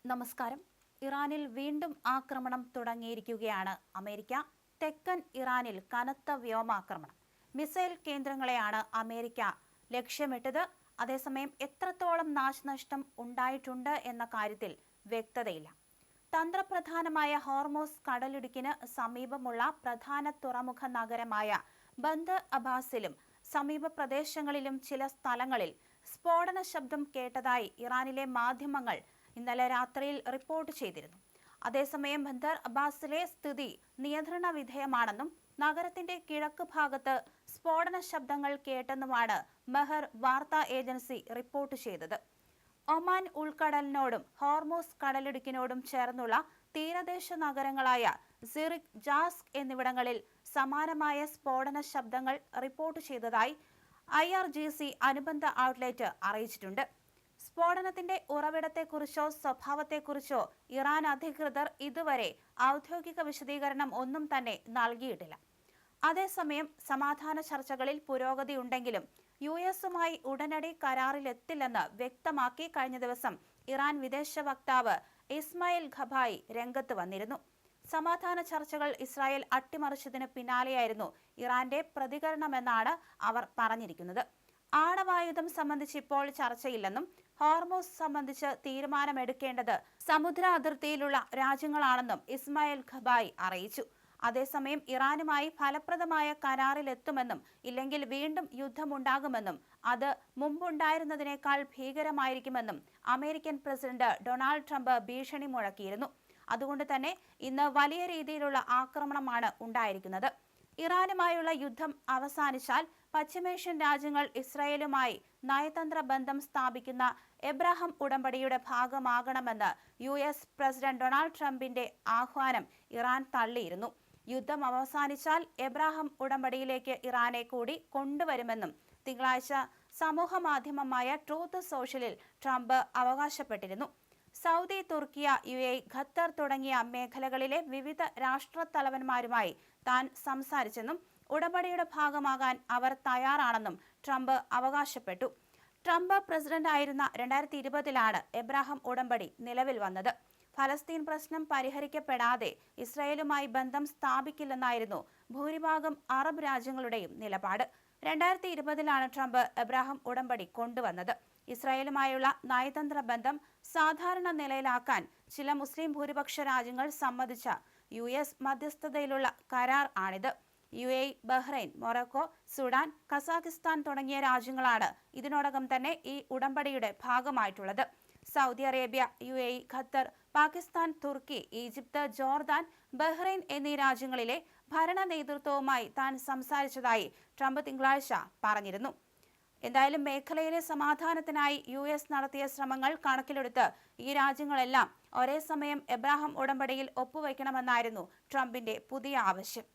നമസ്കാരം. ഇറാനിൽ വീണ്ടും ആക്രമണം തുടങ്ങിയിരിക്കുകയാണ്. അമേരിക്ക തെക്കൻ ഇറാനിൽ കനത്ത വ്യോമാക്രമണം. മിസൈൽ കേന്ദ്രങ്ങളെയാണ് അമേരിക്ക ലക്ഷ്യമിട്ടത്. അതേസമയം എത്രത്തോളം നാശനഷ്ടം ഉണ്ടായിട്ടുണ്ട് എന്ന കാര്യത്തിൽ വ്യക്തതയില്ല. തന്ത്രപ്രധാനമായ ഹോർമോസ് കടലിടുക്കിന് സമീപമുള്ള പ്രധാന തുറമുഖ നഗരമായ ബന്ദർ അബ്ബാസിലും സമീപ പ്രദേശങ്ങളിലും ചില സ്ഥലങ്ങളിൽ സ്ഫോടന ശബ്ദം കേട്ടതായി ഇറാനിലെ മാധ്യമങ്ങൾ ഇന്നലെ രാത്രിയിൽ റിപ്പോർട്ട് ചെയ്തിരുന്നു. അതേസമയം ബന്ദർ അബ്ബാസിലെ സ്ഥിതി നിയന്ത്രണ വിധേയമാണെന്നും നഗരത്തിന്റെ കിഴക്ക് ഭാഗത്ത് സ്ഫോടന ശബ്ദങ്ങൾ കേട്ടെന്നുമാണ് മെഹർ വാർത്താ ഏജൻസി റിപ്പോർട്ട് ചെയ്തത്. ഒമാൻ ഉൾക്കടലിനോടും ഹോർമോസ് കടലിടുക്കിനോടും ചേർന്നുള്ള തീരദേശ നഗരങ്ങളായ സിറിക്, ജാസ്ക് എന്നിവിടങ്ങളിൽ സമാനമായ സ്ഫോടന ശബ്ദങ്ങൾ റിപ്പോർട്ട് ചെയ്തതായി IRGC അനുബന്ധ ഔട്ട്ലെറ്റ് അറിയിച്ചിട്ടുണ്ട്. സ്ഫോടനത്തിന്റെ ഉറവിടത്തെക്കുറിച്ചോ സ്വഭാവത്തെക്കുറിച്ചോ ഇറാൻ അധികൃതർ ഇതുവരെ ഔദ്യോഗിക വിശദീകരണം ഒന്നും തന്നെ നൽകിയിട്ടില്ല. അതേസമയം സമാധാന ചർച്ചകളിൽ പുരോഗതിയുണ്ടെങ്കിലും US-ഉമായി ഉടനടി കരാറിലെത്തില്ലെന്ന് വ്യക്തമാക്കി കഴിഞ്ഞ ദിവസം ഇറാൻ വിദേശ വക്താവ് ഇസ്മായിൽ ഖബായി രംഗത്ത് വന്നിരുന്നു. സമാധാന ചർച്ചകൾ ഇസ്രായേൽ അട്ടിമറിച്ചതിന് പിന്നാലെയായിരുന്നു ഇറാന്റെ പ്രതികരണമെന്നാണ് അവർ പറഞ്ഞിരിക്കുന്നത്. ആണവായുധം സംബന്ധിച്ച് ഇപ്പോൾ ചർച്ചയില്ലെന്നും ഹോർമോസ് സംബന്ധിച്ച് തീരുമാനമെടുക്കേണ്ടത് സമുദ്ര അതിർത്തിയിലുള്ള രാജ്യങ്ങളാണെന്നും ഇസ്മായിൽ ഖബായി അറിയിച്ചു. അതേസമയം ഇറാനുമായി ഫലപ്രദമായ കരാറിലെത്തുമെന്നും ഇല്ലെങ്കിൽ വീണ്ടും യുദ്ധമുണ്ടാകുമെന്നും അത് മുമ്പുണ്ടായിരുന്നതിനേക്കാൾ ഭീകരമായിരിക്കുമെന്നും അമേരിക്കൻ പ്രസിഡന്റ് ഡൊണാൾഡ് ട്രംപ് ഭീഷണി മുഴക്കിയിരുന്നു. അതുകൊണ്ട് തന്നെ ഇന്ന് വലിയ രീതിയിലുള്ള ആക്രമണമാണ് ഉണ്ടായിരിക്കുന്നത്. ഇറാനുമായുള്ള യുദ്ധം അവസാനിച്ചാൽ പശ്ചിമേഷ്യൻ രാജ്യങ്ങൾ ഇസ്രായേലുമായി നയതന്ത്ര ബന്ധം സ്ഥാപിക്കുന്ന എബ്രഹാം ഉടമ്പടിയുടെ ഭാഗമാകണമെന്ന് US പ്രസിഡന്റ് ഡൊണാൾഡ് ട്രംപിന്റെ ആഹ്വാനം ഇറാൻ തള്ളിയിരുന്നു. യുദ്ധം അവസാനിച്ചാൽ എബ്രഹാം ഉടമ്പടിയിലേക്ക് ഇറാനെ കൂടി കൊണ്ടുവരുമെന്നും തിങ്കളാഴ്ച സമൂഹ മാധ്യമമായ ട്രൂത്ത് സോഷ്യലിൽ ട്രംപ് അവകാശപ്പെട്ടിരുന്നു. സൗദി, തുർക്കിയ, UAE, ഖത്തർ തുടങ്ങിയ മേഖലകളിലെ വിവിധ രാഷ്ട്രത്തലവന്മാരുമായി താൻ സംസാരിച്ചെന്നും ഉടമ്പടിയുടെ ഭാഗമാകാൻ അവർ തയ്യാറാണെന്നും ട്രംപ് അവകാശപ്പെട്ടു. ട്രംപ് പ്രസിഡന്റായിരുന്ന 2020-ലാണ് എബ്രഹാം ഉടമ്പടി നിലവിൽ വന്നത്. ഫലസ്തീൻ പ്രശ്നം പരിഹരിക്കപ്പെടാതെ ഇസ്രായേലുമായി ബന്ധം സ്ഥാപിക്കില്ലെന്നായിരുന്നു ഭൂരിഭാഗം അറബ് രാജ്യങ്ങളുടെയും നിലപാട്. 2020-ലാണ് ട്രംപ് എബ്രഹാം ഉടമ്പടി കൊണ്ടുവന്നത്. ഇസ്രായേലുമായുള്ള നയതന്ത്ര ബന്ധം സാധാരണ നിലയിലാക്കാൻ ചില മുസ്ലിം ഭൂരിപക്ഷ രാജ്യങ്ങൾ സമ്മതിച്ച US മധ്യസ്ഥതയിലുള്ള കരാർ ആണിത്. UAE, Bahrain, Morocco, Sudan, Kazakhstan തുടങ്ങിയ രാജ്യങ്ങളാണ് ഇതിനോടകം തന്നെ ഈ ഉടമ്പടിയുടെ ഭാഗമായിട്ടുള്ളത്. Saudi Arabia, UAE, Qatar, Pakistan, Turkey, Egypt, Jordan, Bahrain എന്നീ രാജ്യങ്ങളിലെ ഭരണ നേതൃത്വവുമായി താൻ സംസാരിച്ചതായി ട്രംപ് തിങ്കളാഴ്ച പറഞ്ഞിരുന്നു. എന്തായാലും മേഖലയിലെ സമാധാനത്തിനായി US നടത്തിയ ശ്രമങ്ങൾ കണക്കിലെടുത്ത് ഈ രാജ്യങ്ങളെല്ലാം ഒരേ സമയം എബ്രഹാം ഉടമ്പടിയിൽ ഒപ്പുവയ്ക്കണമെന്നായിരുന്നു ട്രംപിന്റെ പുതിയ ആവശ്യം.